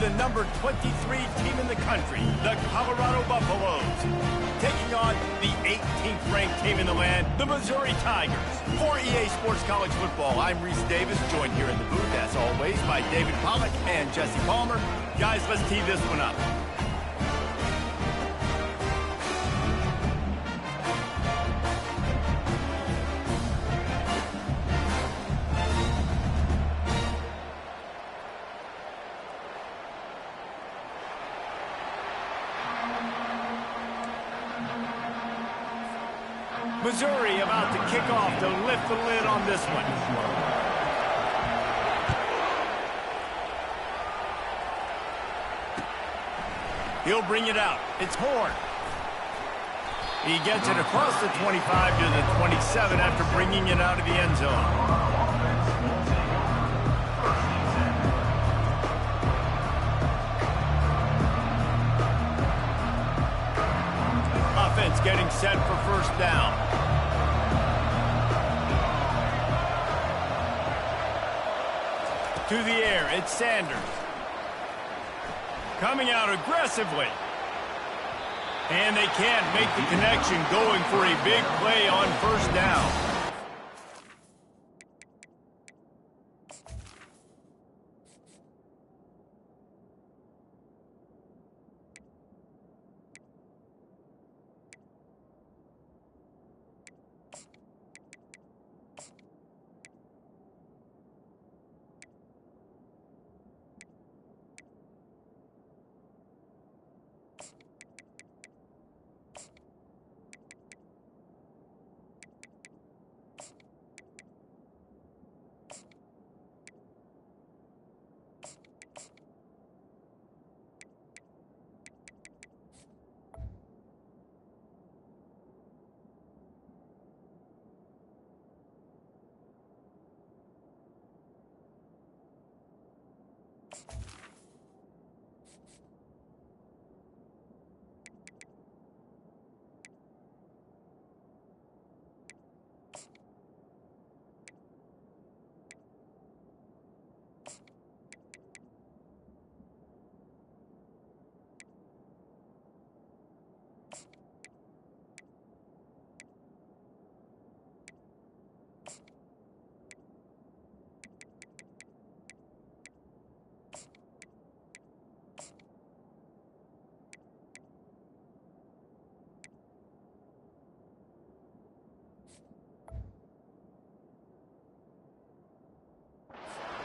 the number 23 team in the country, the Colorado Buffaloes, taking on the 18th ranked team in the land, the Missouri Tigers. For EA Sports College Football, I'm Reese Davis, joined here in the booth, as always, by David Pollack and Jesse Palmer. Guys, let's tee this one up. Missouri about to kick off to lift the lid on this one. He'll bring it out. It's Horn. He gets it across the 25 to the 27 after bringing it out of the end zone. Offense getting set for first down. To the air, it's Sanders. Coming out aggressively. And they can't make the connection, going for a big play on first down.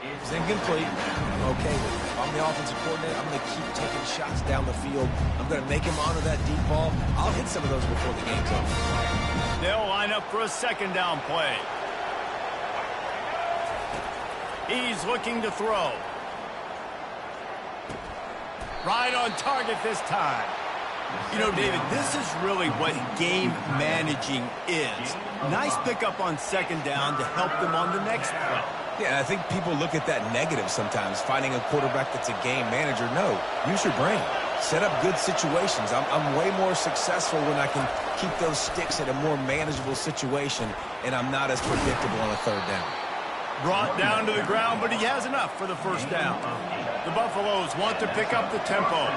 It's incomplete. I'm okay with it. If I'm the offensive coordinator, I'm going to keep taking shots down the field. I'm going to make him honor that deep ball. I'll hit some of those before the game's over. They'll line up for a second down play. He's looking to throw. Right on target this time. You know, David, this is really what game managing is. Nice pickup on second down to help them on the next play. Yeah, I think people look at that negative sometimes, finding a quarterback that's a game manager. No, use your brain. Set up good situations. I'm way more successful when I can keep those sticks at a more manageable situation, and I'm not as predictable on a third down. Brought down to the ground, but he has enough for the first down. The Buffaloes want to pick up the tempo.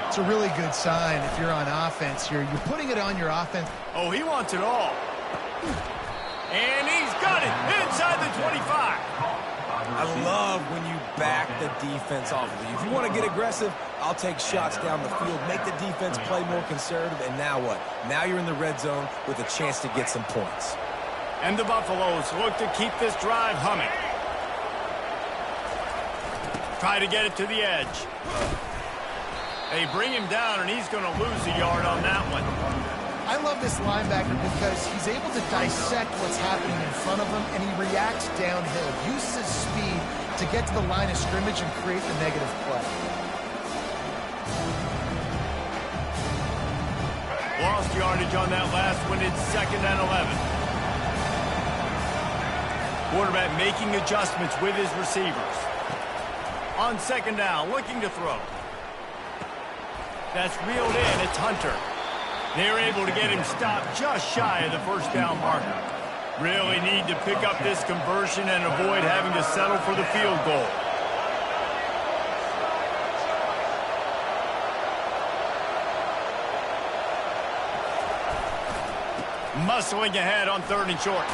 It's a really good sign if you're on offense. You're putting it on your offense. Oh, he wants it all. And he's got it inside the 25. I love when you back the defense off of you. If you want to get aggressive, I'll take shots down the field, make the defense play more conservative, and now what? Now you're in the red zone with a chance to get some points. And the Buffaloes look to keep this drive humming. Try to get it to the edge. They bring him down, and he's going to lose a yard on that one. I love this linebacker because he's able to dissect what's happening in front of him, and he reacts downhill, uses his speed to get to the line of scrimmage and create the negative play. Lost yardage on that last one. It's 2nd and 11. Quarterback making adjustments with his receivers. On second down, looking to throw. That's reeled in. It's Hunter. They're able to get him stopped just shy of the first down marker. Really need to pick up this conversion and avoid having to settle for the field goal. Muscling ahead on 3rd and short.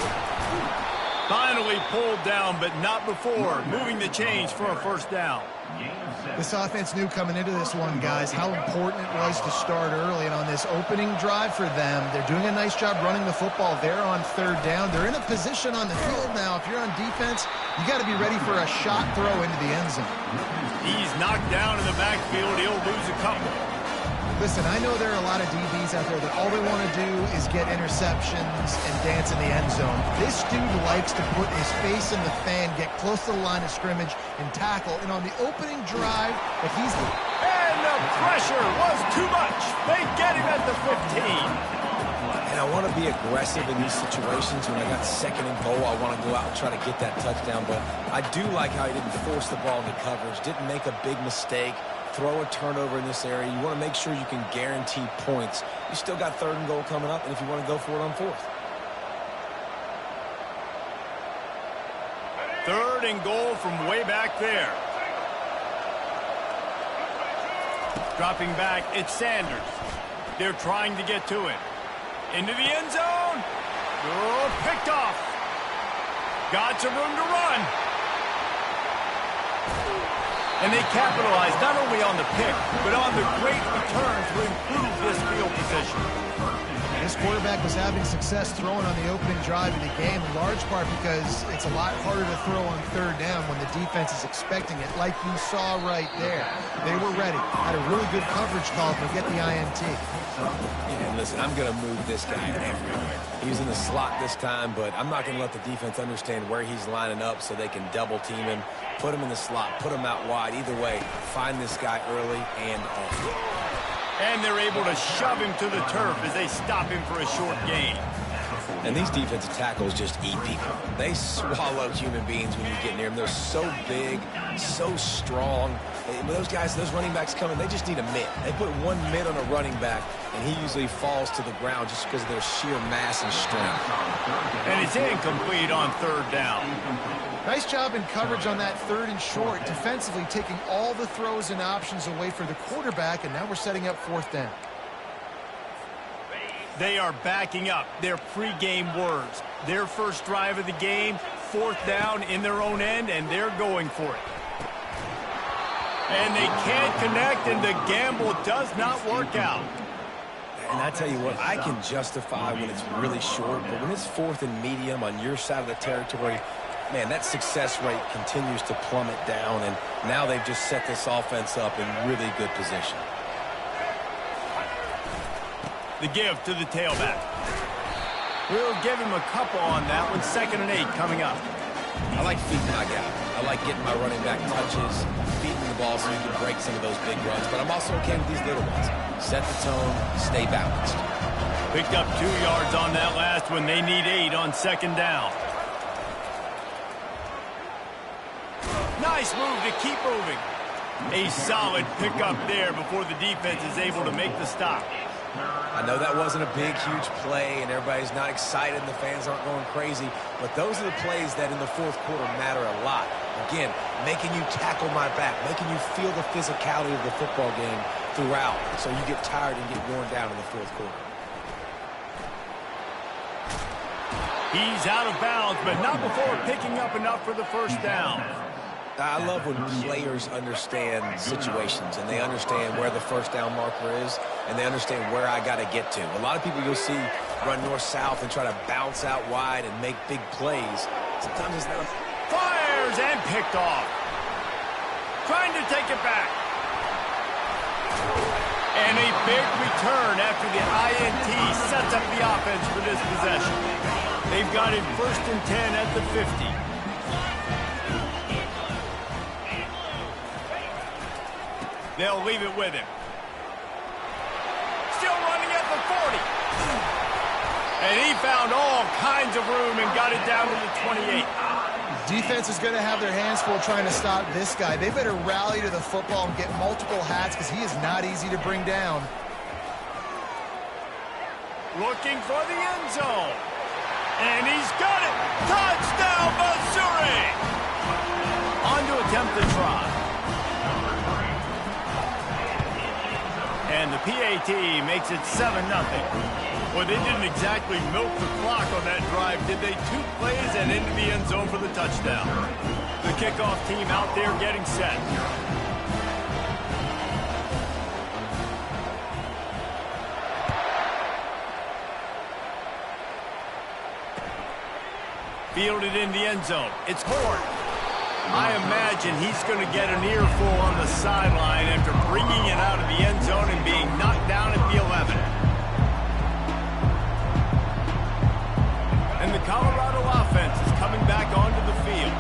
Finally pulled down, but not before moving the chains for a 1st down. This offense knew coming into this one, guys, how important it was to start early. And on this opening drive for them, they're doing a nice job running the football. They're on 3rd down. They're in a position on the field now. If you're on defense, you got to be ready for a shot throw into the end zone. He's knocked down in the backfield. He'll lose a couple. Listen, I know there are a lot of DBs out there that all they want to do is get interceptions and dance in the end zone. This dude likes to put his face in the fan, get close to the line of scrimmage, and tackle. And on the opening drive, And the pressure was too much. They get him at the 15. And I want to be aggressive in these situations. When I got 2nd and goal, I want to go out and try to get that touchdown. But I do like how he didn't force the ball into coverage, didn't make a big mistake. Throw a turnover in this area. You want to make sure you can guarantee points. You still got 3rd and goal coming up, and if you want to go for it on 4th. 3rd and goal from way back there. Dropping back, it's Sanders. They're trying to get to it. Into the end zone. Oh, picked off. Got some room to run. And they capitalize not only on the pick, but on the great return to improve this field position. This quarterback was having success throwing on the opening drive of the game, in large part because it's a lot harder to throw on 3rd down when the defense is expecting it, like you saw right there. They were ready. Had a really good coverage call to get the INT. Yeah, and listen, I'm going to move this guy everywhere. He's in the slot this time, but I'm not going to let the defense understand where he's lining up so they can double team him, put him in the slot, put him out wide. Either way, find this guy early and often. And they're able to shove him to the turf as they stop him for a short gain. And these defensive tackles just eat people. They swallow human beings when you get near them. They're so big, so strong. Those guys, those running backs coming, they just need a mitt. They put one mitt on a running back, and he usually falls to the ground just because of their sheer mass and strength. And it's incomplete on 3rd down. Nice job in coverage on that 3rd and short, defensively taking all the throws and options away for the quarterback, and now we're setting up 4th down. They are backing up their pregame words. Their first drive of the game, 4th down in their own end, and they're going for it. And they can't connect, and the gamble does not work out. And I tell you what, I can justify when it's really short, but when it's 4th and medium on your side of the territory, man, that success rate continues to plummet down, and now they've just set this offense up in really good position. The give to the tailback. We'll give him a couple on that one. 2nd and 8 coming up. I like feeding my guy. I like getting my running back touches, feeding the ball so you can break some of those big runs, but I'm also okay with these little ones. Set the tone, stay balanced. Picked up 2 yards on that last one. They need 8 on 2nd down. Nice move to keep moving. A solid pickup there before the defense is able to make the stop. I know that wasn't a big, huge play, and everybody's not excited, and the fans aren't going crazy, but those are the plays that in the 4th quarter matter a lot. Again, making you tackle my back, making you feel the physicality of the football game throughout, so you get tired and get worn down in the 4th quarter. He's out of bounds, but not before picking up enough for the 1st down. I love when players understand situations and they understand where the 1st down marker is and they understand where I got to get to. A lot of people you'll see run north-south and try to bounce out wide and make big plays. Sometimes it's not a... Fires and picked off. Trying to take it back. And a big return after the INT sets up the offense for this possession. They've got it 1st and 10 at the 50. They'll leave it with him. Still running at the 40. And he found all kinds of room and got it down to the 28. Defense is going to have their hands full trying to stop this guy. They better rally to the football and get multiple hats because he is not easy to bring down. Looking for the end zone. And he's got it. Touchdown, Missouri. On to attempt the try. And and the PAT makes it 7-0. Well, they didn't exactly milk the clock on that drive, did they? 2 plays and into the end zone for the touchdown. The kickoff team out there getting set. Fielded in the end zone. It's Horn. I imagine he's going to get an earful on the sideline after bringing it out of the end zone and being knocked down at the 11. And the Colorado offense is coming back onto the field.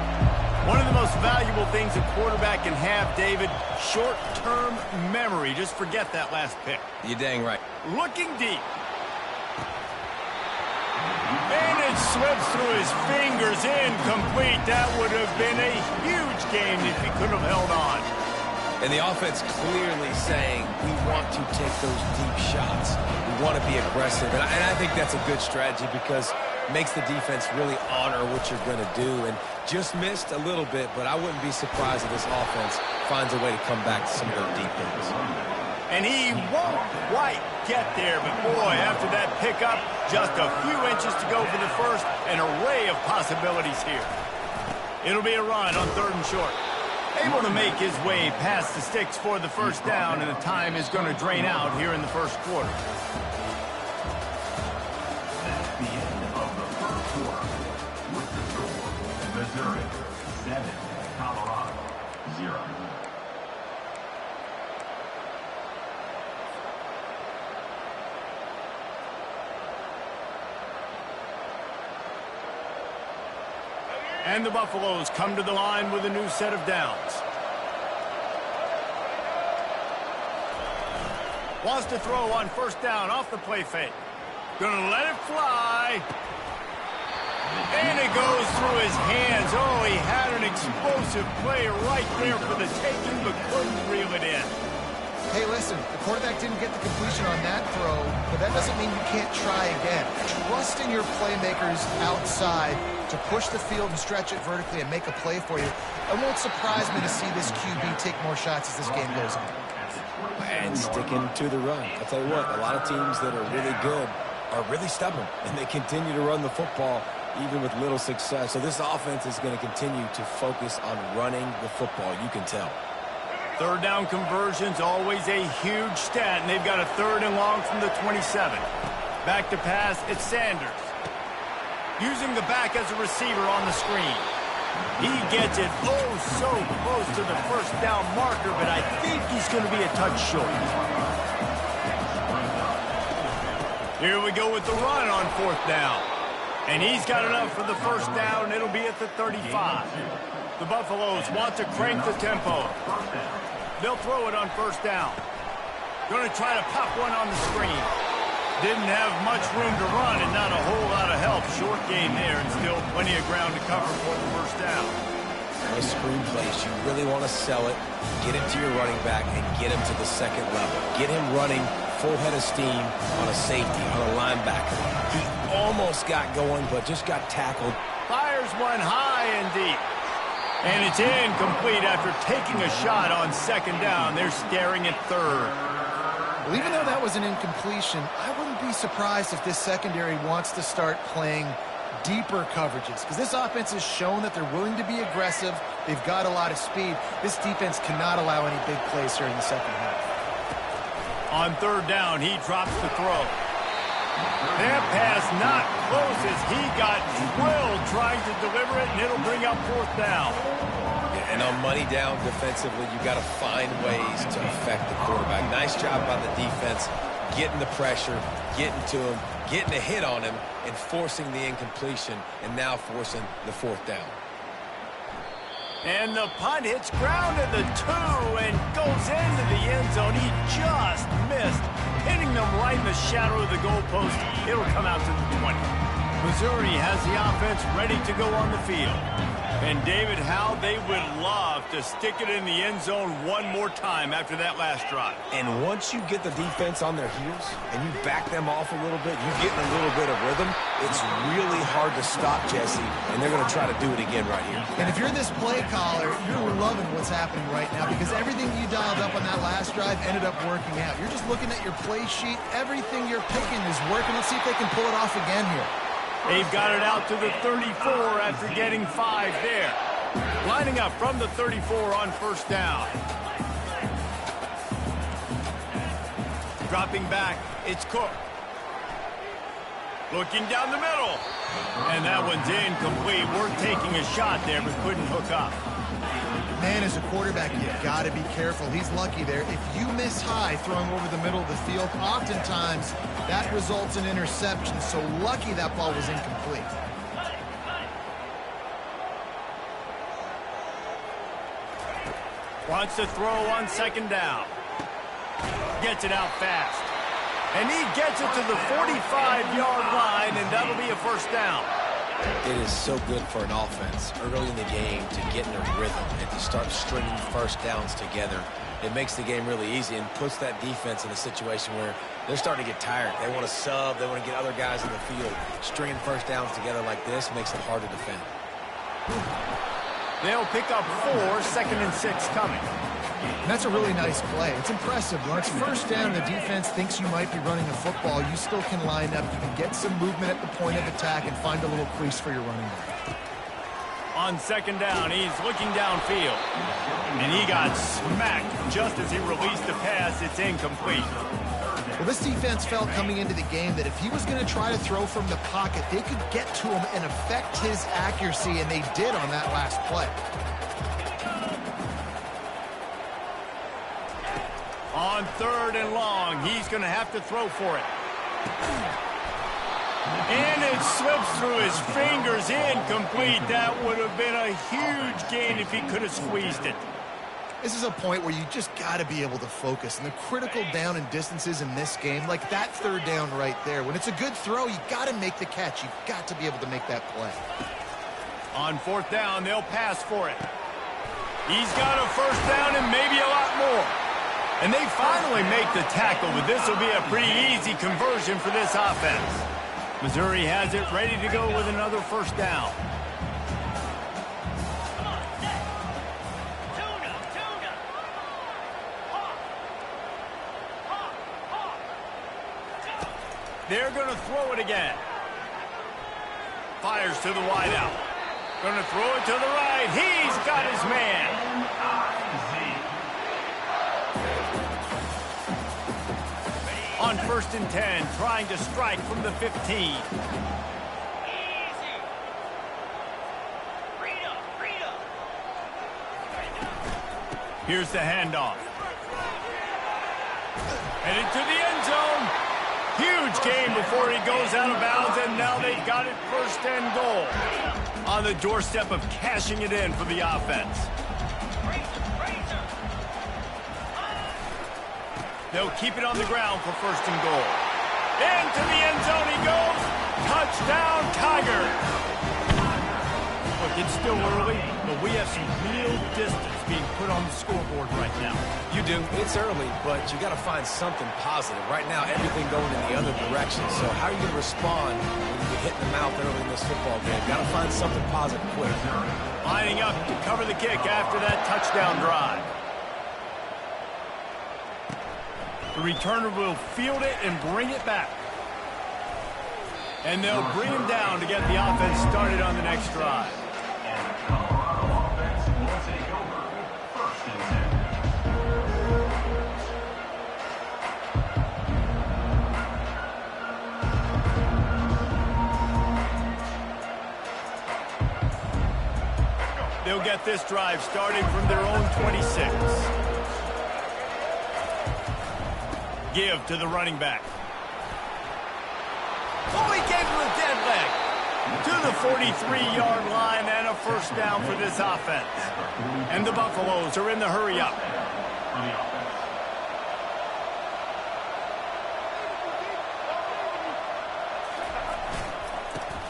One of the most valuable things a quarterback can have, David, short-term memory. Just forget that last pick. You're dang right. Looking deep. And it slips through his fingers, incomplete. That would have been a huge game if he could have held on. And the offense clearly saying, we want to take those deep shots. We want to be aggressive. And I think that's a good strategy because it makes the defense really honor what you're going to do. And just missed a little bit, but I wouldn't be surprised if this offense finds a way to come back to some of those deep ones. And he won't quite get there, but boy, after that pickup, just a few inches to go for the first, an array of possibilities here. It'll be a run on 3rd and short. Able to make his way past the sticks for the first down, and the time is going to drain out here in the first quarter. That's the end of the first quarter. With the score, Missouri 7, Colorado 0. And the Buffaloes come to the line with a new set of downs. Wants to throw on 1st down off the play fake. Gonna let it fly. And it goes through his hands. Oh, he had an explosive play right there for the taking, but couldn't reel it in. Hey, listen, the quarterback didn't get the completion on that throw, but that doesn't mean you can't try again. Trust in your playmakers outside to push the field and stretch it vertically and make a play for you. It won't surprise me to see this QB take more shots as this game goes on. And sticking to the run. I'll tell you what, a lot of teams that are really good are really stubborn, and they continue to run the football even with little success. So this offense is going to continue to focus on running the football, you can tell. 3rd down conversion's always a huge stat, and they've got a 3rd and long from the 27. Back to pass, it's Sanders. Using the back as a receiver on the screen. He gets it oh so close to the 1st down marker, but I think he's going to be a touch short. Here we go with the run on 4th down. And he's got enough for the 1st down, and it'll be at the 35. The Buffaloes want to crank the tempo. They'll throw it on 1st down. Going to try to pop one on the screen. Didn't have much room to run and not a whole lot of help. Short game there and still plenty of ground to cover for the 1st down. On a screen place, you really want to sell it, get it to your running back, and get him to the 2nd level. Get him running full head of steam on a safety, on a linebacker. He almost got going, but just got tackled. Fires one high and deep. And it's incomplete after taking a shot on 2nd down. They're staring at 3rd. Well, even though that was an incompletion, I wouldn't be surprised if this secondary wants to start playing deeper coverages, because this offense has shown that they're willing to be aggressive. They've got a lot of speed. This defense cannot allow any big plays here in the second half. On 3rd down, he drops the throw. That pass not close as he got drilled trying to deliver it, and it'll bring up 4th down. And on money down defensively, you got to find ways to affect the quarterback. Nice job by the defense, getting the pressure, getting to him, getting a hit on him, and forcing the incompletion, and now forcing the 4th down. And the punt hits ground at the 2 and goes into the end zone. He just missed, hitting them right in the shadow of the goalpost. It'll come out to the 20. Missouri has the offense ready to go on the field. And David, how they would love to stick it in the end zone one more time after that last drive. And once you get the defense on their heels and you back them off a little bit, you get in a little bit of rhythm, it's really hard to stop, Jesse, and they're going to try to do it again right here. And if you're this play caller, you're loving what's happening right now because everything you dialed up on that last drive ended up working out. You're just looking at your play sheet. Everything you're picking is working. Let's see if they can pull it off again here. They've got it out to the 34 after getting 5 there. Lining up from the 34 on first down. Dropping back, it's Cook. Looking down the middle. And that one's incomplete. We're taking a shot there, but couldn't hook up. Man, as a quarterback, you've got to be careful. He's lucky there. If you miss high throwing over the middle of the field, oftentimes that results in interception. So lucky that ball was incomplete. Wants to throw on second down. Gets it out fast. And he gets it to the 45-yard line, and that'll be a first down. It is so good for an offense early in the game to get in a rhythm and to start stringing first downs together. It makes the game really easy and puts that defense in a situation where they're starting to get tired. They want to sub. They want to get other guys in the field. Stringing first downs together like this makes it hard to defend. They'll pick up 4, second and 6 coming. And that's a really nice play. It's impressive. When it's first down, the defense thinks you might be running the football. You still can line up. You can get some movement at the point of attack and find a little crease for your running back. On second down, he's looking downfield. And he got smacked just as he released the pass. It's incomplete. Well, this defense felt coming into the game that if he was going to try to throw from the pocket, they could get to him and affect his accuracy, and they did on that last play. On third and long, he's going to have to throw for it. And it slips through his fingers, incomplete. That would have been a huge gain if he could have squeezed it. This is a point where you just got to be able to focus. And the critical down and distances in this game, like that third down right there, when it's a good throw, you got to make the catch. You've got to be able to make that play. On fourth down, they'll pass for it. He's got a first down and maybe a lot more. And they finally make the tackle, but this will be a pretty easy conversion for this offense. Missouri has it ready to go with another first down. They're going to throw it again. Fires to the wideout. Going to throw it to the right. He's got his man. On first and 10, trying to strike from the 15. Here's the handoff. Headed to the end zone. Huge gain before he goes out of bounds, and now they've got it first and goal. On the doorstep of cashing it in for the offense. They'll keep it on the ground for first and goal. Into the end zone he goes. Touchdown, Tigers. Look, it's still early, but we have some real distance being put on the scoreboard right now. You do. It's early, but you got to find something positive. Right now, everything going in the other direction. So how are you going to respond when you get hit in the mouth early in this football game? Got to find something positive quick. Lining up to cover the kick after that touchdown drive. The returner will field it and bring it back. And they'll bring him down to get the offense started on the next drive. And the Colorado offense will take over with first and 10. They'll get this drive started from their own 26. Give to the running back. Oh, he gave him a dead leg. To the 43-yard line and a first down for this offense. And the Buffaloes are in the hurry up.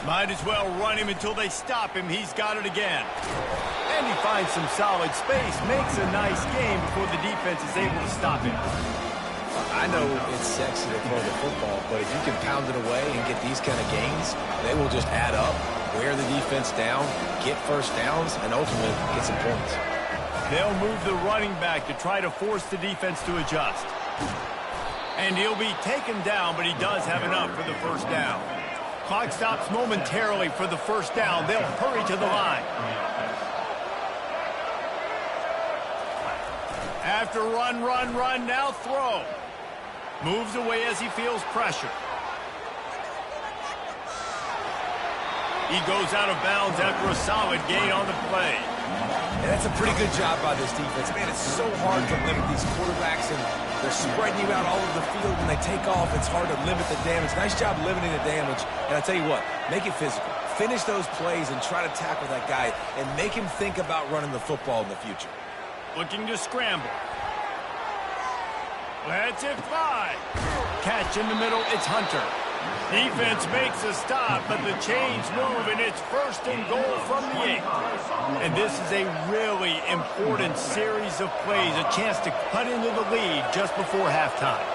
Might as well run him until they stop him. He's got it again. And he finds some solid space, makes a nice game before the defense is able to stop him. I know it's sexy to throw the football, but if you can pound it away and get these kind of gains, they will just add up, wear the defense down, get first downs, and ultimately get some points. They'll move the running back to try to force the defense to adjust. And he'll be taken down, but he does have enough for the first down. Clock stops momentarily for the first down. They'll hurry to the line. After run, now throw. Moves away as he feels pressure. He goes out of bounds after a solid gain on the play. And that's a pretty good job by this defense. Man, it's so hard to limit these quarterbacks, and they're spreading you out all over the field. When they take off, it's hard to limit the damage. Nice job limiting the damage. And I tell you what, make it physical. Finish those plays and try to tackle that guy and make him think about running the football in the future. Looking to scramble. Lets it fly. Catch in the middle, it's Hunter. Defense makes a stop, but the chains move, and it's first and goal from the 8. And this is a really important series of plays, a chance to cut into the lead just before halftime.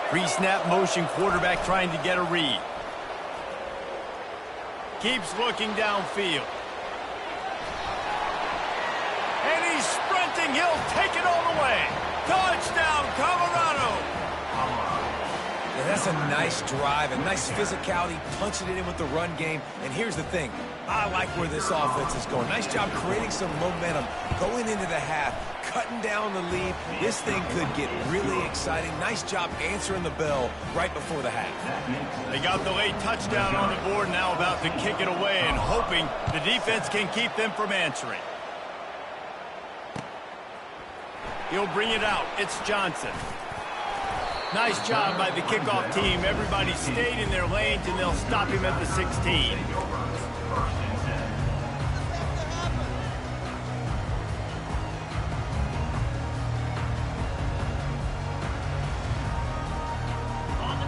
Pre-snap motion, quarterback trying to get a read. Keeps looking downfield. And he's sprinting. He'll take it all the way. Touchdown, Colorado. Yeah, that's a nice drive, a nice physicality, punching it in with the run game. And here's the thing. I like where this offense is going. Nice job creating some momentum, going into the half, cutting down the lead. This thing could get really exciting. Nice job answering the bell right before the half. They got the late touchdown on the board, now about to kick it away and hoping the defense can keep them from answering. He'll bring it out. It's Johnson. Nice job by the kickoff team. Everybody stayed in their lanes, and they'll stop him at the 16.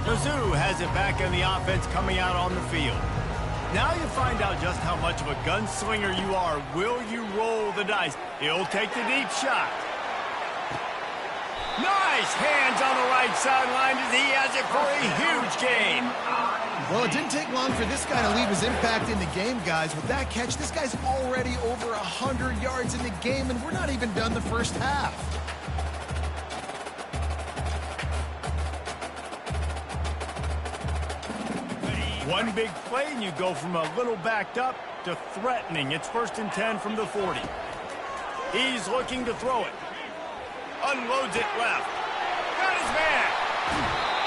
Mizzou has it back in the offense coming out on the field. Now you find out just how much of a gunslinger you are. Will you roll the dice? He'll take the deep shot. Nice hands on the right sideline as he has it for a huge gain. Well, it didn't take long for this guy to leave his impact in the game, guys. With that catch, this guy's already over 100 yards in the game, and we're not even done the first half. One big play, and you go from a little backed up to threatening. It's 1st and 10 from the 40. He's looking to throw it. Unloads it left. Got his man.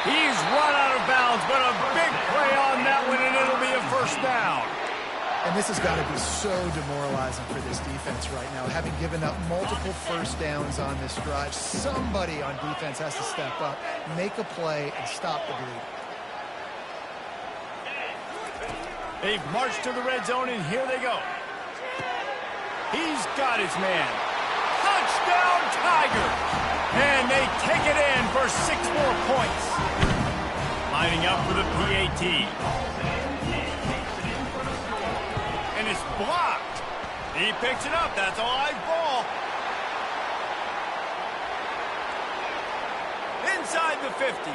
He's run out of bounds, but a big play on that one, and it'll be a first down. And this has got to be so demoralizing for this defense right now. Having given up multiple first downs on this drive, somebody on defense has to step up, make a play, and stop the bleed. They've marched to the red zone, and here they go. He's got his man. Touchdown, Tigers! And they take it in for 6 more points. Lining up for the PAT. And it's blocked. He picks it up. That's a live ball. Inside the 50.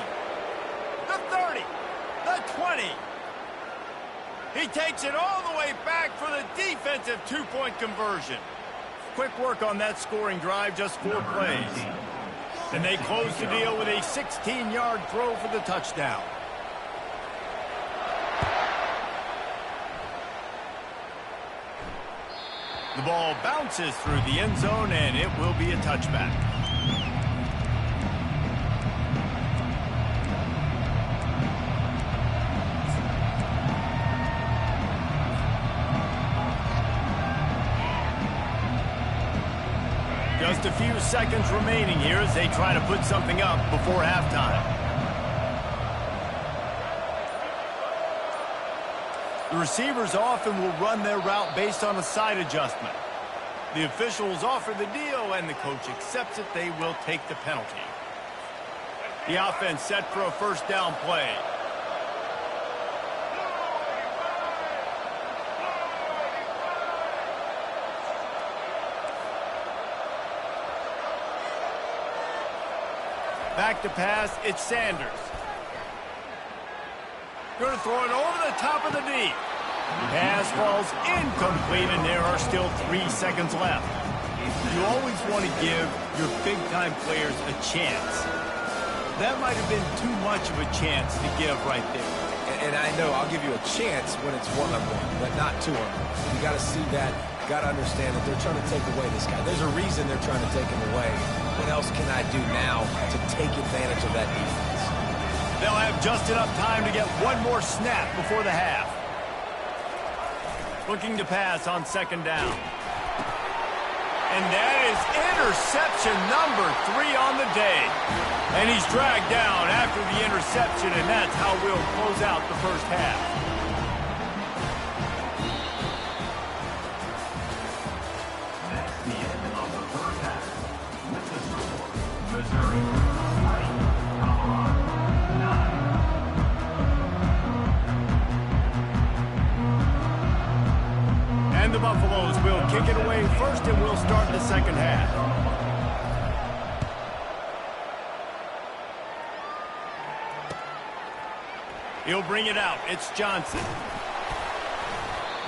The 30. The 20. He takes it all the way back for the defensive 2-point conversion. Quick work on that scoring drive, just 4 plays. And they close the deal with a 16-yard throw for the touchdown. The ball bounces through the end zone, and it will be a touchback. Just a few seconds remaining here as they try to put something up before halftime. The receivers often will run their route based on a side adjustment. The officials offer the deal, and the coach accepts it. They will take the penalty. The offense set for a first down play. Back to pass, it's Sanders. Going to throw it over the top of the D. Pass falls incomplete, and there are still 3 seconds left. You always want to give your big-time players a chance. That might have been too much of a chance to give right there. And I know I'll give you a chance when it's one-on-one, but not two-on-one. You got to see that. Got to understand that they're trying to take away this guy. There's a reason they're trying to take him away. What else can I do now to take advantage of that defense? They'll have just enough time to get one more snap before the half. Looking to pass on second down. And that is interception number 3 on the day. And he's dragged down after the interception, and that's how we'll close out the first half. That's the end of the first half. With the score, Missouri 20, Colorado 9. And the Buffaloes will kick it away first, and we'll start the second half. He'll bring it out. It's Johnson.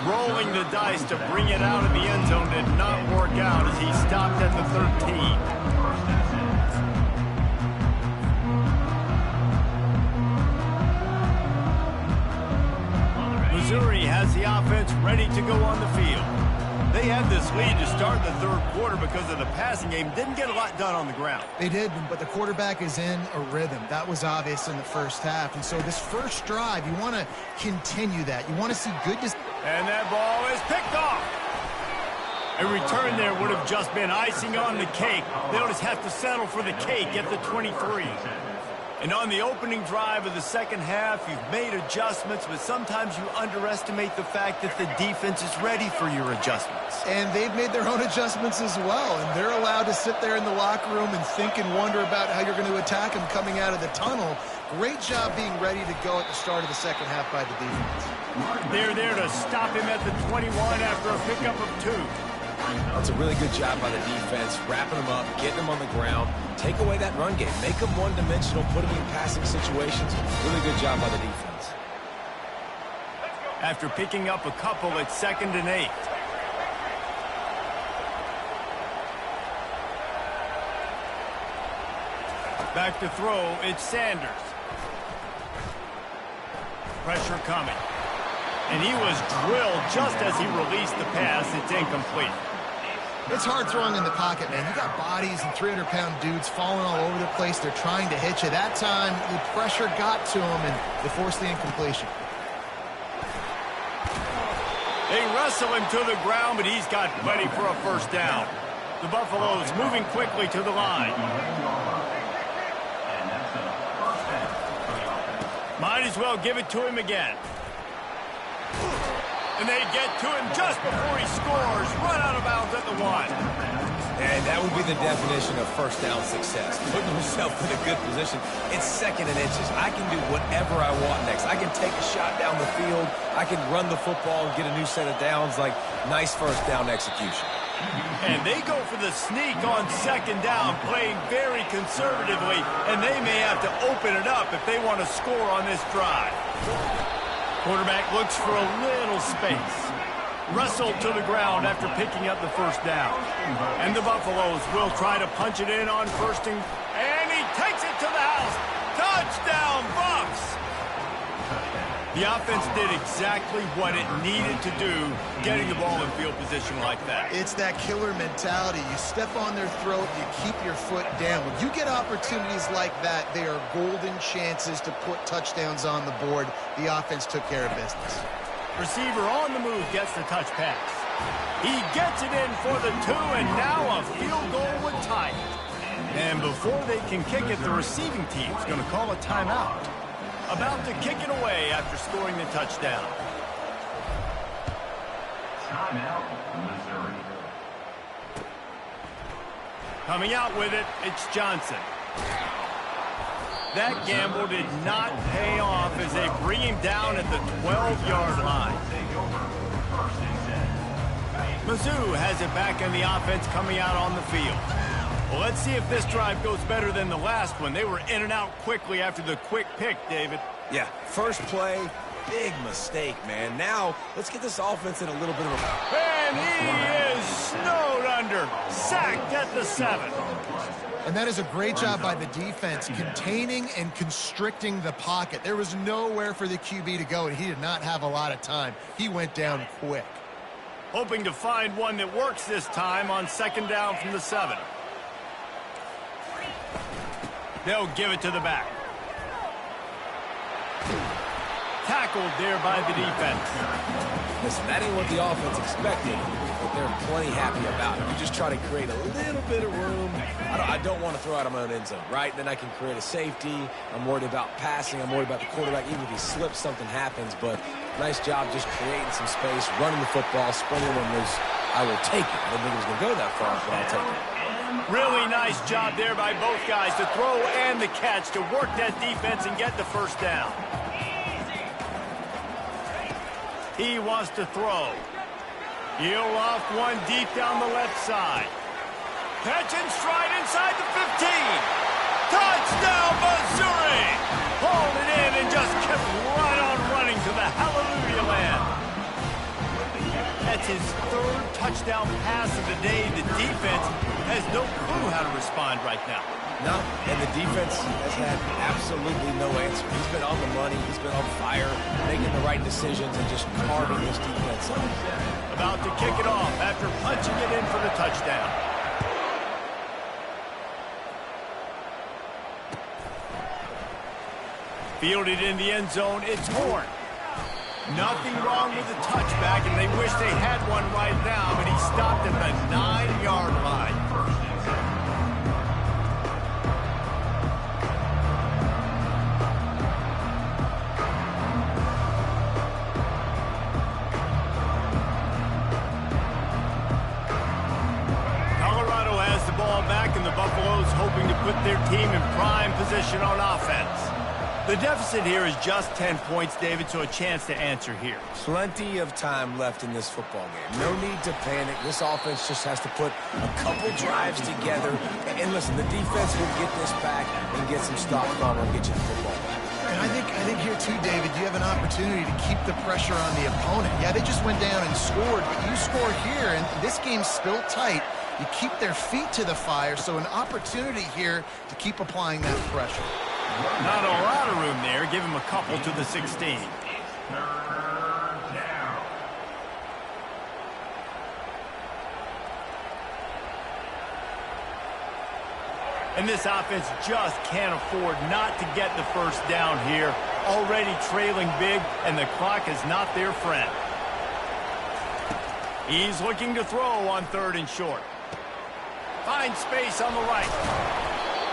Rolling the dice to bring it out of the end zone did not work out as he stopped at the 13. Missouri has the offense ready to go on the field. They had this lead to start the third quarter because of the passing game. Didn't get a lot done on the ground. They did, but the quarterback is in a rhythm. That was obvious in the first half. And so this first drive, you want to continue that. You want to see goodness. And that ball is picked off. A return there would have just been icing on the cake. They'll just have to settle for the cake at the 23. And on the opening drive of the second half, you've made adjustments, but sometimes you underestimate the fact that the defense is ready for your adjustments. And they've made their own adjustments as well, and they're allowed to sit there in the locker room and think and wonder about how you're going to attack them coming out of the tunnel. Great job being ready to go at the start of the second half by the defense. They're there to stop him at the 21 after a pickup of 2. That's a really good job by the defense, wrapping them up, getting them on the ground, take away that run game, make them one-dimensional, put them in passing situations. Really good job by the defense. After picking up a couple, it's 2nd and 8. Back to throw, it's Sanders. Pressure coming. And he was drilled just as he released the pass. It's incomplete. It's hard throwing in the pocket, man. You got bodies and 300-pound dudes falling all over the place. They're trying to hit you. That time, the pressure got to him, and they forced the incompletion. They wrestle him to the ground, but he's got plenty for a first down. The Buffaloes moving quickly to the line. Might as well give it to him again. And they get to him just before he scores. Run out of bounds at the 1. And that would be the definition of first down success. Putting yourself in a good position. It's 2nd and inches. I can do whatever I want next. I can take a shot down the field. I can run the football and get a new set of downs. Like, nice first down execution. And they go for the sneak on 2nd down, playing very conservatively. And they may have to open it up if they want to score on this drive. Quarterback looks for a little space. Wrestled to the ground after picking up the first down. And the Buffaloes will try to punch it in on 1st and he takes it to the house. Touchdown, Buffs! The offense did exactly what it needed to do, getting the ball in field position like that. It's that killer mentality. You step on their throat, you keep your foot down. When you get opportunities like that, they are golden chances to put touchdowns on the board. The offense took care of business. Receiver on the move gets the touch pass. He gets it in for the 2, and now a field goal would tie it. And before they can kick it, the receiving team's going to call a timeout. About to kick it away after scoring the touchdown. Timeout, Missouri. Coming out with it, it's Johnson. That gamble did not pay off as they bring him down at the 12-yard line. Mizzou has it back in the offense coming out on the field. Well, Let's see if this drive goes better than the last one. They were in and out quickly after the quick pick, David. Yeah, first play, big mistake, man. Now, let's get this offense in a little bit of a... And he is snowed under. Sacked at the 7. And that is a great job by the defense, containing and constricting the pocket. There was nowhere for the QB to go, and he did not have a lot of time. He went down quick. Hoping to find one that works this time on 2nd down from the 7. They'll give it to the back. Tackled there by the defense. Listen, that ain't what the offense expected, but they're plenty happy about it. You just try to create a little bit of room. I don't want to throw out of my own end zone, right? Then I can create a safety. I'm worried about passing. I'm worried about the quarterback. Even if he slips, something happens. But nice job just creating some space, running the football, sprinting when loose. I will take it. I didn't think it was going to go that far, but I'll take it. Really nice job there by both guys, the throw and the catch, to work that defense and get the first down. He wants to throw. He'll off one deep down the left side. Catch and stride inside the 15. Touchdown, Missouri! Hauled it in and just kept right on running to the hallelujah land. That's his 3rd touchdown pass of the day. The defense has no clue how to respond right now. No, and the defense has had absolutely no answer. He's been on the money. He's been on fire, making the right decisions and just carving this defense up. About to kick it off after punching it in for the touchdown. Fielded in the end zone, it's Horn. Nothing wrong with the touchback, and they wish they had one right now, but he stopped at the 9-yard line. Colorado has the ball back, and the Buffaloes hoping to put their team in prime position on offense. The deficit here is just 10 points, David, so a chance to answer here. Plenty of time left in this football game. No need to panic. This offense just has to put a couple drives together. And listen, the defense will get this back and get some stops from and get you the football back. And I think here too, David, you have an opportunity to keep the pressure on the opponent. Yeah, they just went down and scored, but you score here, and this game's still tight. You keep their feet to the fire, so an opportunity here to keep applying that pressure. Not a lot of room there. Give him a couple to the 16. 3rd down. And this offense just can't afford not to get the first down here. Already trailing big, and the clock is not their friend. He's looking to throw on 3rd and short. Finds space on the right.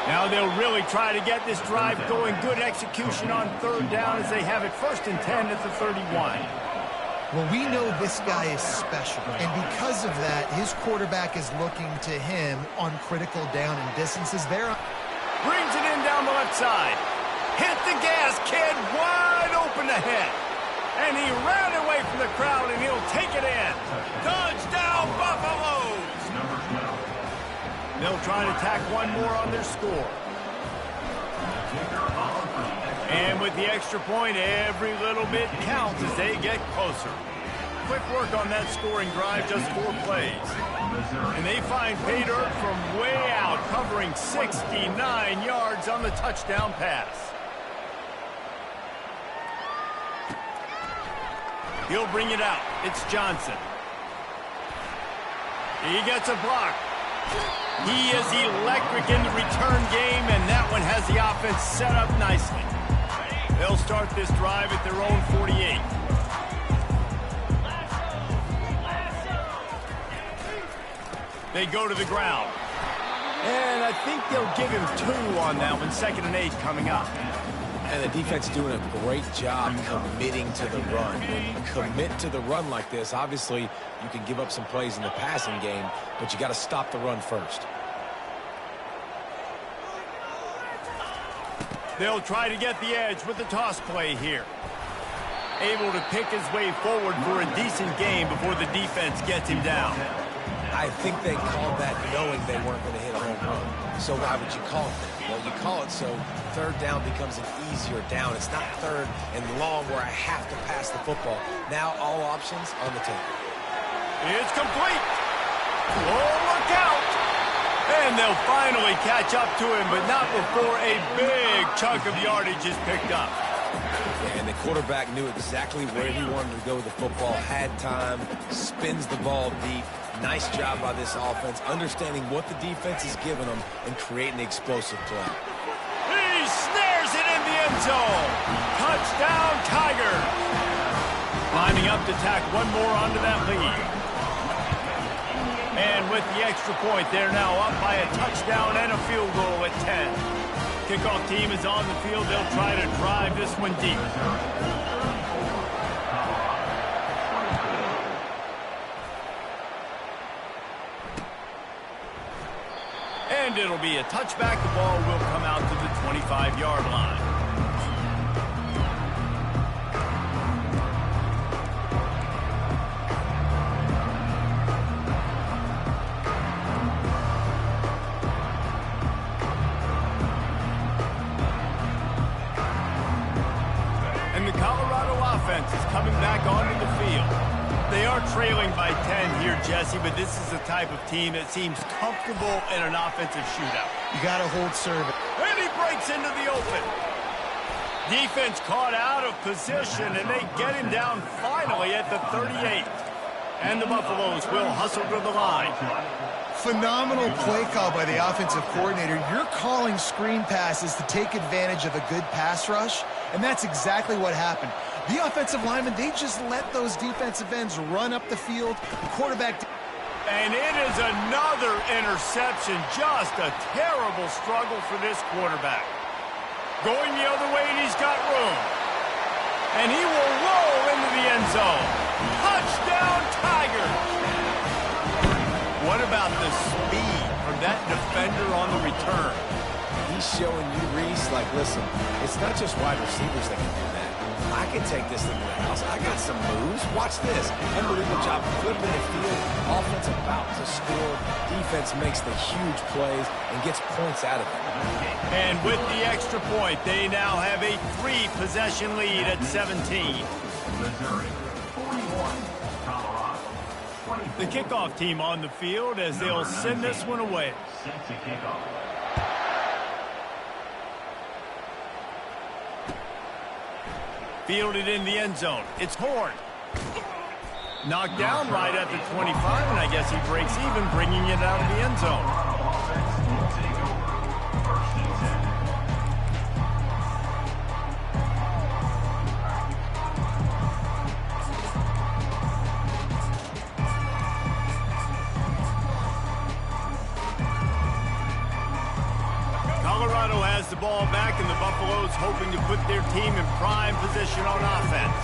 Now they'll really try to get this drive going. Good execution on 3rd down as they have it 1st and 10 at the 31. Well, we know this guy is special, and because of that, his quarterback is looking to him on critical down and distances there. Brings it in down the left side. Hit the gas, kid, wide open ahead. And he ran away from the crowd, and he'll take it in. Touchdown, Buffaloes! They'll try to tack one more on their score. And with the extra point, every little bit counts as they get closer. Quick work on that scoring drive, just 4 plays. And they find pay dirt from way out, covering 69 yards on the touchdown pass. He'll bring it out. It's Johnson. He gets a block. He is electric in the return game, and that one has the offense set up nicely. They'll start this drive at their own 48. They go to the ground. And I think they'll give him 2 on that one, 2nd and 8 coming up. And the defense doing a great job committing to the run. When you commit to the run like this, obviously you can give up some plays in the passing game, but you got to stop the run first. They'll try to get the edge with the toss play here. Able to pick his way forward for a decent game before the defense gets him down. I think they called that knowing they weren't going to hit a home run. So why would you call it that? Well, you call it so third down becomes an easier down. It's not third and long where I have to pass the football. Now all options on the table. It's complete. Oh, look out. And they'll finally catch up to him, but not before a big chunk of yardage is picked up. And the quarterback knew exactly where he wanted to go with the football, had time, spins the ball deep. Nice job by this offense, understanding what the defense is giving them and creating the explosive play. He snares it in the end zone. Touchdown, Tigers. Lining up to tack one more onto that lead. And with the extra point, they're now up by a touchdown and a field goal at 10. Kickoff team is on the field. They'll try to drive this one deep. And it'll be a touchback. The ball will come out to the 25-yard line. And the Colorado offense is coming back onto the field. They are trailing by 10 here, Jesse, but this is the type of team that seems comfortable in an offensive shootout. You got to hold serve. And he breaks into the open. Defense caught out of position, and they get him down finally at the 38. And the Buffaloes will hustle to the line. Phenomenal play call by the offensive coordinator. You're calling screen passes to take advantage of a good pass rush, and that's exactly what happened. The offensive linemen, they just let those defensive ends run up the field. The quarterback... And it is another interception. Just a terrible struggle for this quarterback. Going the other way, and he's got room. And he will roll into the end zone. Touchdown, Tigers! What about the speed from that defender on the return? He's showing you, Reese, like, listen, it's not just wide receivers that can do that. I can take this thing to the house. I got some moves. Watch this. Unbelievable job flipping the field. Offense about to score. Defense makes the huge plays and gets points out of it. And with the extra point, they now have a 3-possession lead at 17. Missouri, 41. Colorado, 24. The kickoff team on the field as they'll send this one away. Set to kick off. Fielded in the end zone. It's Horn. Knocked down right at the 25, and I guess he breaks even, bringing it out of the end zone. Colorado has the ball back, and the Buffaloes hoping to put their team in prime position on offense.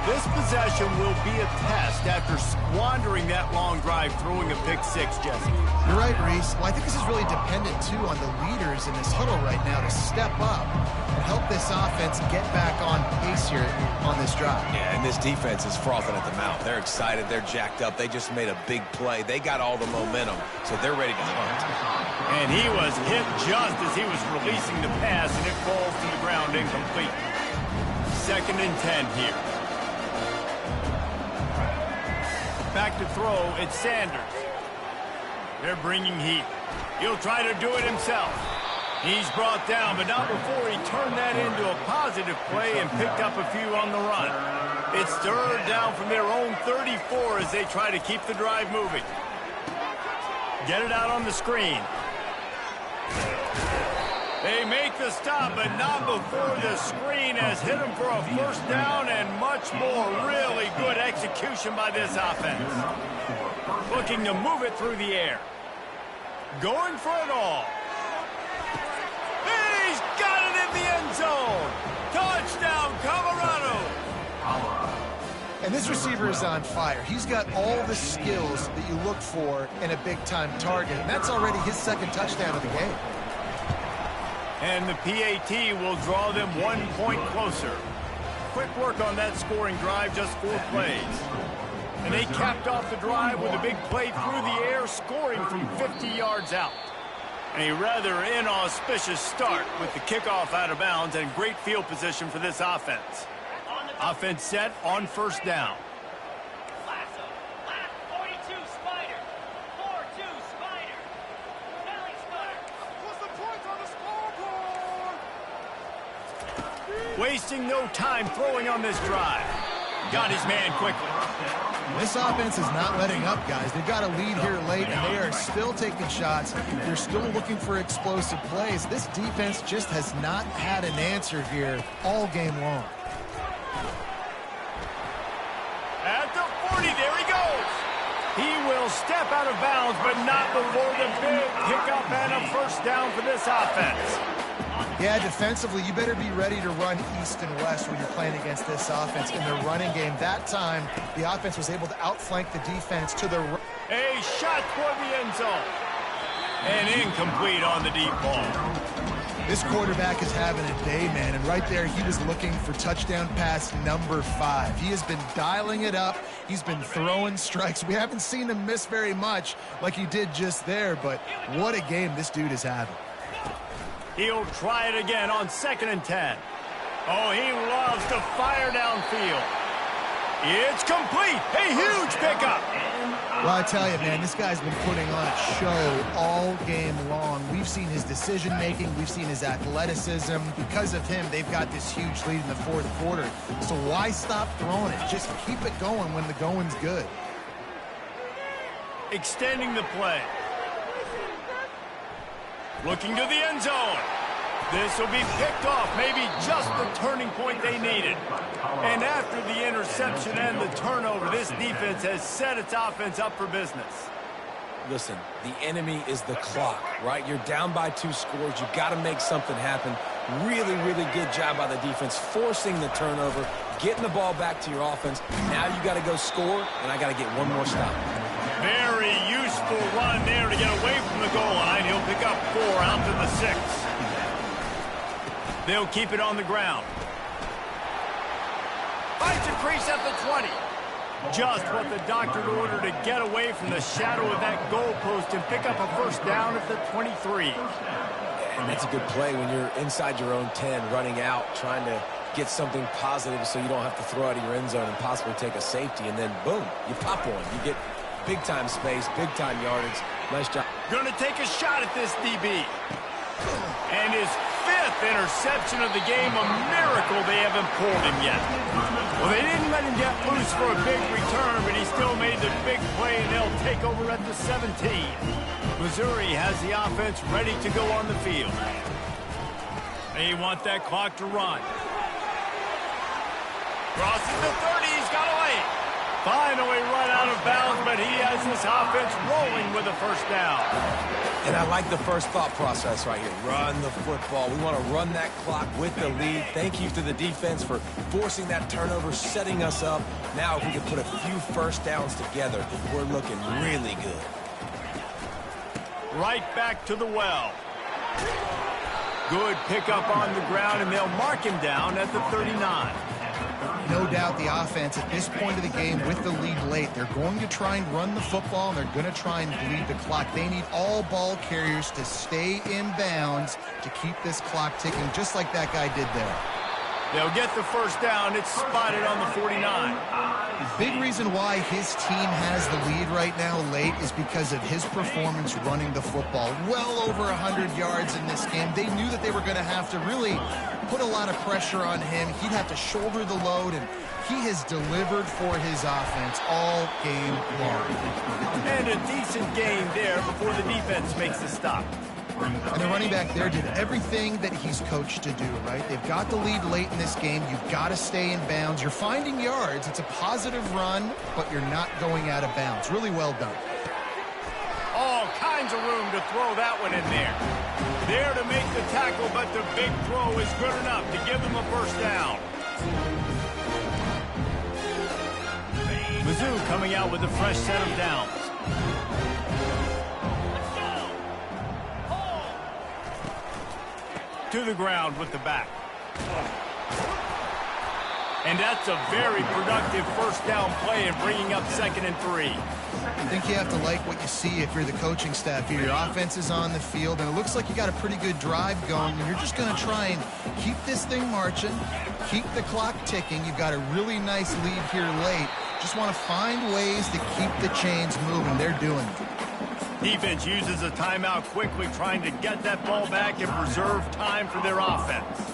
This possession will be a test after squandering that long drive, throwing a pick-6, Jesse. You're right, Reese. Well, I think this is really dependent, too, on the leaders in this huddle right now to step up and help this offense get back on pace here on this drive. Yeah, and this defense is frothing at the mouth. They're excited. They're jacked up. They just made a big play. They got all the momentum, so they're ready to hunt. And he was hit just as he was releasing the pass, and it falls to the ground incomplete. 2nd and 10 here. Back to throw, it's Sanders. They're bringing heat. He'll try to do it himself. He's brought down, but not before he turned that into a positive play and picked up a few on the run. It's 3rd down from their own 34 as they try to keep the drive moving. Get it out on the screen. They make the stop, but not before the screen has hit them for a 1st down and much more. Really good execution by this offense. Looking to move it through the air. Going for it all. He's got it in the end zone. Touchdown, Colorado. And this receiver is on fire. He's got all the skills that you look for in a big-time target. And that's already his 2nd touchdown of the game. And the PAT will draw them 1 point closer. Quick work on that scoring drive, just 4 plays. And they capped off the drive with a big play through the air, scoring from 50 yards out. A rather inauspicious start with the kickoff out of bounds and great field position for this offense. Offense set on first down. 42 Spider. 4-2 Spider. Belly Spider. What's the point on the scoreboard? Wasting no time throwing on this drive. Got his man quickly. This offense is not letting up, guys. They've got a lead here late, and they are still taking shots. They're still looking for explosive plays. This defense just has not had an answer here all game long. At the 40, there he goes. He will step out of bounds, but not before the big pickup and a first down for this offense. Yeah, defensively, you better be ready to run east and west when you're playing against this offense in the running game. That time, the offense was able to outflank the defense to the right. A shot toward the end zone. And incomplete on the deep ball. This quarterback is having a day, man, and right there, he was looking for touchdown pass number 5. He has been dialing it up. He's been throwing strikes. We haven't seen him miss very much like he did just there, but what a game this dude is having. He'll try it again on 2nd and 10. Oh, he loves to fire downfield. It's complete. A huge pickup. Well, I tell you, man, this guy's been putting on a show all game long. We've seen his decision-making. We've seen his athleticism. Because of him, they've got this huge lead in the 4th quarter. So why stop throwing it? Just keep it going when the going's good. Extending the play. Looking to the end zone. This will be picked off, maybe just the turning point they needed. And after the interception and the turnover, this defense has set its offense up for business. Listen, the enemy is the clock, right? You're down by 2 scores. You've got to make something happen. Really, really good job by the defense, forcing the turnover, getting the ball back to your offense. Now you got to go score, and I got to get one more stop. Very useful run there to get away from the goal line. He'll pick up 4 out to the 6. They'll keep it on the ground. Finds a crease at the 20. Just what the doctor ordered to get away from the shadow of that goalpost and pick up a first down at the 23. And that's a good play when you're inside your own 10, running out, trying to get something positive so you don't have to throw out of your end zone and possibly take a safety, and then boom, you pop one. You get big-time space, big-time yardage. Nice job. Going to take a shot at this DB. And his 5th interception of the game, a miracle they haven't pulled him yet. Well, they didn't let him get loose for a big return, but he still made the big play, and they'll take over at the 17. Missouri has the offense ready to go on the field. They want that clock to run. Crosses the 30, he's got away. Finally run out of bounds, but he has this offense rolling with a first down. And I like the first thought process right here. Run the football. We want to run that clock with the lead. Thank you to the defense for forcing that turnover, setting us up. Now if we can put a few first downs together, we're looking really good. Right back to the well. Good pickup on the ground, and they'll mark him down at the 39. No doubt the offense at this point of the game with the lead late, they're going to try and run the football, and they're going to try and bleed the clock. They need all ball carriers to stay in bounds to keep this clock ticking, just like that guy did there. They'll get the first down. It's spotted on the 49. Big reason why his team has the lead right now late is because of his performance running the football. Well over 100 yards in this game. They knew that they were going to have to really put a lot of pressure on him. He'd have to shoulder the load, and he has delivered for his offense all game long. And a decent game there before the defense makes the stop. And the running back there did everything that he's coached to do, right? They've got the lead late in this game. You've got to stay in bounds. You're finding yards. It's a positive run, but you're not going out of bounds. Really well done. All kinds of room to throw that one in there. There to make the tackle, but the big throw is good enough to give them a first down. Mizzou coming out with a fresh set of downs. To the ground with the back. And that's a very productive first down play and bringing up 2nd and 3. I think you have to like what you see if you're the coaching staff here. Your offense is on the field, and it looks like you got a pretty good drive going, and you're just going to try and keep this thing marching, keep the clock ticking. You've got a really nice lead here late. Just want to find ways to keep the chains moving. They're doing it. Defense uses a timeout quickly, trying to get that ball back and preserve time for their offense.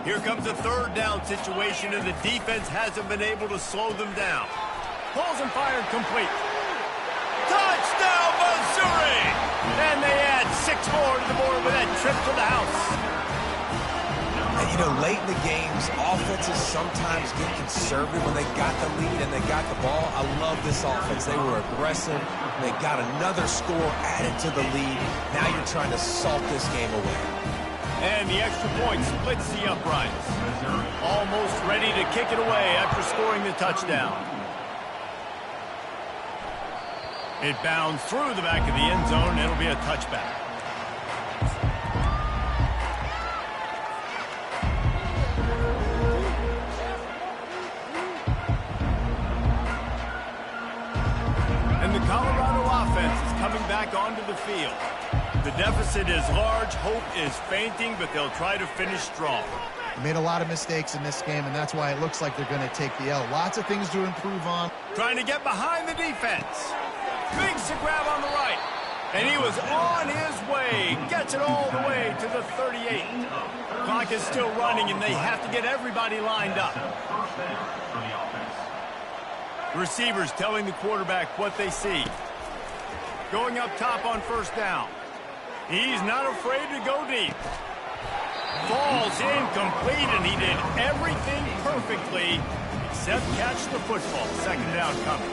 Here comes a third down situation, and the defense hasn't been able to slow them down. Pulls and fired complete. Touchdown, Missouri! And they add 6 more to the board with that trip to the house. And, you know, late in the games, offenses sometimes get conservative when they got the lead and they got the ball. I love this offense. They were aggressive. They got another score added to the lead. Now you're trying to salt this game away. And the extra point splits the uprights. Almost ready to kick it away after scoring the touchdown. It bounds through the back of the end zone. It'll be a touchback. And the Colorado offense is coming back onto the field. The deficit is large, hope is fainting, but they'll try to finish strong. They made a lot of mistakes in this game, and that's why it looks like they're going to take the L. Lots of things to improve on. Trying to get behind the defense. Makes a grab on the right. And he was on his way. Gets it all the way to the 38. Clock is still running, and they have to get everybody lined up. Receivers telling the quarterback what they see. Going up top on first down. He's not afraid to go deep. Falls incomplete, and he did everything perfectly except catch the football. Second down coming.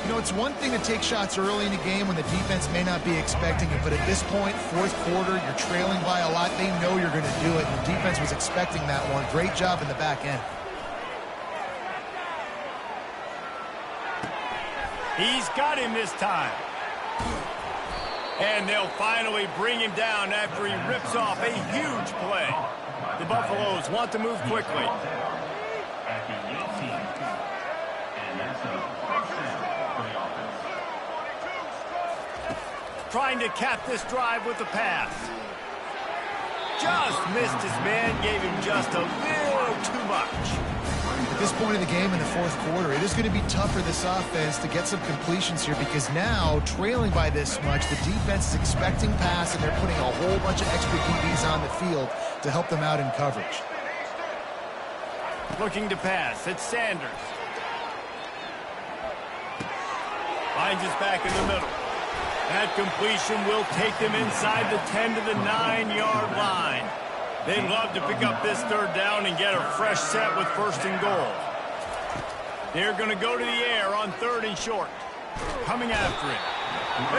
You know, it's one thing to take shots early in the game when the defense may not be expecting it, but at this point, fourth quarter, you're trailing by a lot. They know you're going to do it, and the defense was expecting that one. Great job in the back end. He's got him this time. And they'll finally bring him down after he rips off a huge play. The Buffaloes want to move quickly. Trying to cap this drive with the pass. Just missed his man, gave him just a little too much. At this point in the game in the fourth quarter, it is going to be tough for this offense to get some completions here because now, trailing by this much, the defense is expecting pass, and they're putting a whole bunch of extra DBs on the field to help them out in coverage. Looking to pass. It's Sanders. Finds his back in the middle. That completion will take them inside the 10 to the 9-yard line. They'd love to pick up this third down and get a fresh set with first and goal. They're going to go to the air on third and short. Coming after it.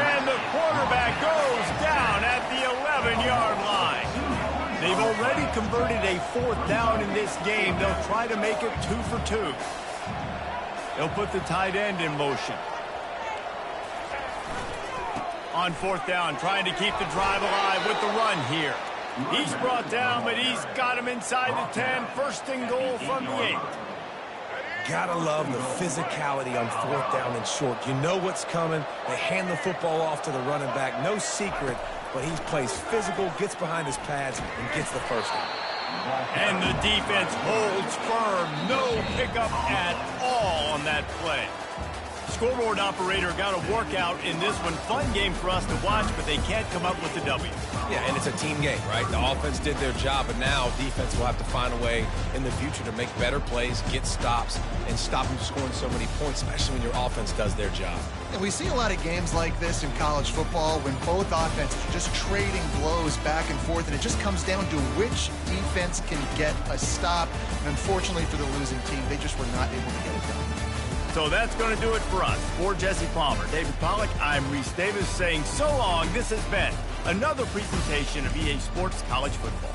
And the quarterback goes down at the 11-yard line. They've already converted a fourth down in this game. They'll try to make it 2 for 2. They'll put the tight end in motion. On fourth down, trying to keep the drive alive with the run here. He's brought down, but he's got him inside the 10. First and goal from the 8. Gotta love the physicality on fourth down and short. You know what's coming. They hand the football off to the running back. No secret, but he plays physical, gets behind his pads, and gets the first down. And the defense holds firm. No pickup at all on that play. Scoreboard operator got a workout in this one. Fun game for us to watch, but they can't come up with the W. Yeah, and it's a team game, right? The offense did their job, but now defense will have to find a way in the future to make better plays, get stops, and stop them scoring so many points, especially when your offense does their job. And we see a lot of games like this in college football when both offenses are just trading blows back and forth, and it just comes down to which defense can get a stop. And unfortunately for the losing team, they just were not able to get it done. So that's going to do it for us. For Jesse Palmer, David Pollack, I'm Reese Davis saying so long. This has been another presentation of EA Sports College Football.